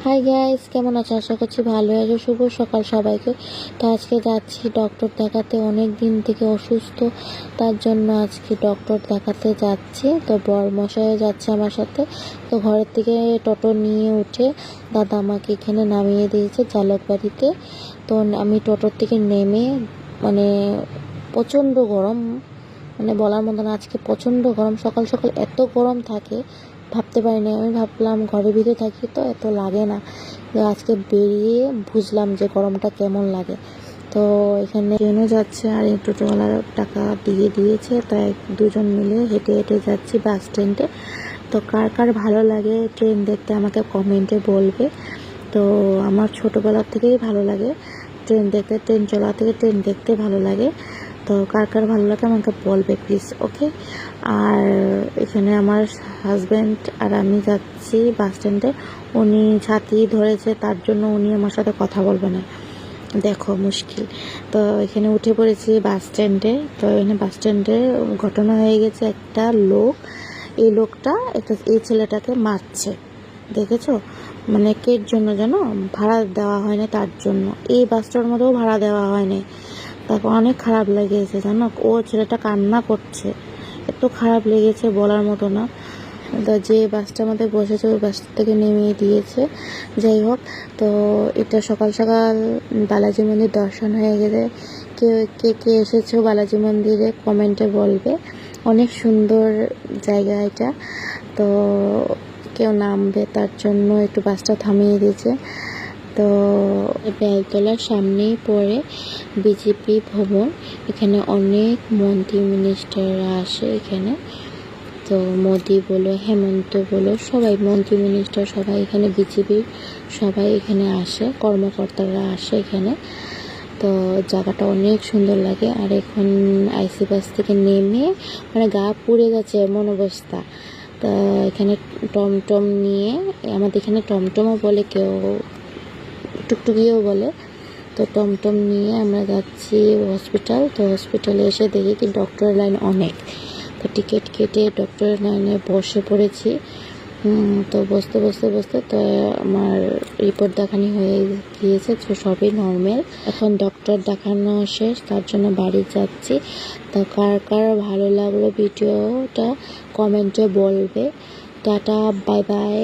Hi guys, কেমন আছো? আশা করছি ভালো আছো। শুভ সকাল সবাইকে। তো আজকে যাচ্ছি ডক্টর দেখাতে, অনেক দিন থেকে অসুস্থ, তার জন্য আজকে ডক্টর দেখাতে যাচ্ছি। তো বরমশাইও যাচ্ছে আমার সাথে। তো ঘরের থেকে টোটো নিয়ে উঠে দাদা আমাকে এখানে নামিয়ে দিয়েছে জালকবাড়িতে। তো আমি টোটোর থেকে নেমে মানে প্রচণ্ড গরম, মানে বলার মতো না। আজকে প্রচণ্ড গরম, সকাল সকাল এত গরম থাকে ভাবতে পারিনি। আমি ভাবলাম ঘরের ভিতরে থাকি তো এত লাগে না, আজকে বেরিয়ে বুঝলাম যে গরমটা কেমন লাগে। তো এখানে ট্রেনও যাচ্ছে আর এই টোটোওয়ালার টাকা দিয়ে দিয়েছে, তাই দুজন মিলে হেঁটে হেঁটে যাচ্ছি বাস স্ট্যান্ডে। তো কার কার ভালো লাগে ট্রেন দেখতে আমাকে কমেন্টে বলবে। তো আমার ছোটোবেলার থেকেই ভালো লাগে ট্রেন দেখতে, ট্রেন চলা থেকে ট্রেন দেখতে ভালো লাগে। তো কার কার ভালো লাগে আমাকে বলবে প্লিজ, ওকে। আর এখানে আমার হাজব্যান্ড আর আমি যাচ্ছি বাস স্ট্যান্ডে। উনি ছাতি ধরেছে, তার জন্য উনি আমার সাথে কথা বলবে না, দেখো মুশকিল। তো এখানে উঠে পড়েছি বাস স্ট্যান্ডে। তো এখানে বাস স্ট্যান্ডে ঘটনা হয়ে গেছে, একটা লোক, এই লোকটা এই ছেলেটাকে মারছে, দেখেছো? মানে কের জন্য যেন ভাড়া দেওয়া হয়নি, তার জন্য এই বাসটার মধ্যেও ভাড়া দেওয়া হয়নি। তারপর অনেক খারাপ লেগেছে জানো, ও ছেলেটা কান্না করছে, এত খারাপ লেগেছে বলার মতো না। তো যে বাসটার মধ্যে বসেছে ওই বাস থেকে নেমে দিয়েছে। যাই হোক, তো এটা সকাল সকাল বালাজি মন্দির দর্শন হয়ে গেলে কে কে কে এসেছো বালাজি মন্দিরে কমেন্টে বলবে। অনেক সুন্দর জায়গা এটা। তো কেউ নামবে তার জন্য একটু বাসটা থামিয়ে দিয়েছে। তো বেলতলার সামনেই পড়ে বিজেপি ভবন, এখানে অনেক মন্ত্রী মিনিস্টাররা আসে এখানে। তো মোদি বলো, হেমন্ত বলো, সবাই মন্ত্রী মিনিস্টার সবাই এখানে, বিজেপির সবাই এখানে আসে, কর্মকর্তারা আসে এখানে। তো জায়গাটা অনেক সুন্দর লাগে। আর এখন আইসি বাস থেকে নেমে মানে গা পুড়ে গেছে এমন অবস্থা। তা এখানে টমটম নিয়ে, আমাদের এখানে টমটমও বলে, কেউ টুকটুকিও বলে। তো টমটম নিয়ে আমরা যাচ্ছি হসপিটাল। তো হসপিটালে এসে দেখি কি ডক্টরের লাইন অনেক। তো টিকিট কেটে ডক্টরের লাইনে বসে পড়েছি। তো বসতে বসতে বসতে তো আমার রিপোর্ট দেখানি হয়ে গিয়েছে, তো সবই নর্মাল। এখন ডক্টর দেখানো শেষ, তার জন্য বাড়ি যাচ্ছি। তো কার কার ভালো লাগলো ভিডিওটা কমেন্টে বলবে। Tata, bye bye.